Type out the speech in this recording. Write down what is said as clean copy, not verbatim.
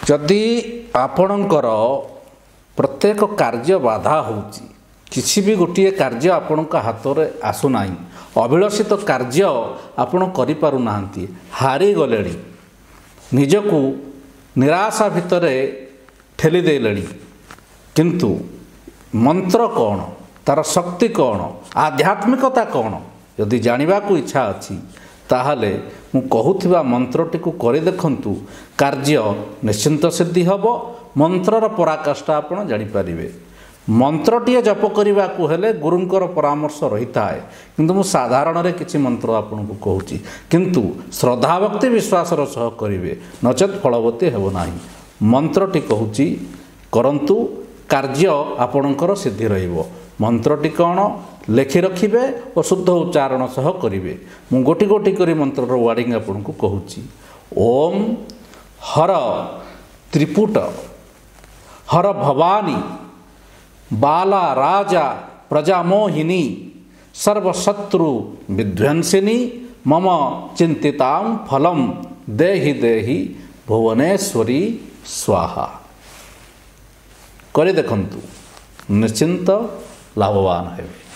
जदि आपणकर प्रत्येक कार्य बाधा होउची किसी भी गोटे कार्य आपण हाथ में आसुना अभिलषित कार्य आपण करि पारु नाहंती हारी गले निजकू निराशा भितर ठेली देले किंतु मंत्र कौन तार शक्ति कौन आध्यात्मिकता कौन यदि जानवा को इच्छा अच्छी ताहले मु कहूथिबा मंत्रटी को करि देखंतु कार्य निश्चिंत सिद्धि हब मंत्रर पराकाष्ठा आपण जानि पारिबे। मंत्रटीए जप करने को हेले गुरुंकर परामर्श रही थाए किंतु मु साधारण रे किछि मंत्र आपन को कहूची किंतु श्रद्धा भक्ति विश्वासर सह करिवे नचेत फलवती हेबो नाही। मंत्रटी कहूची करंतु कार्य आपणकर सिद्धि रहिबो। मंत्रटी कौन लेखि रखिबे और शुद्ध उच्चारण सह करिवे। मु गोटी गोटी करी मंत्रर वार्डिंग आपन को कहूची ओम हर त्रिपुट हर भवानी बाला राजा प्रजामोहिनी सर्वशत्रु विध्वंसिनी मम चिंतितां फलम देहि देहि भुवनेश्वरी स्वाहा। करे देखंतु निश्चिंत लाभवान हेबे।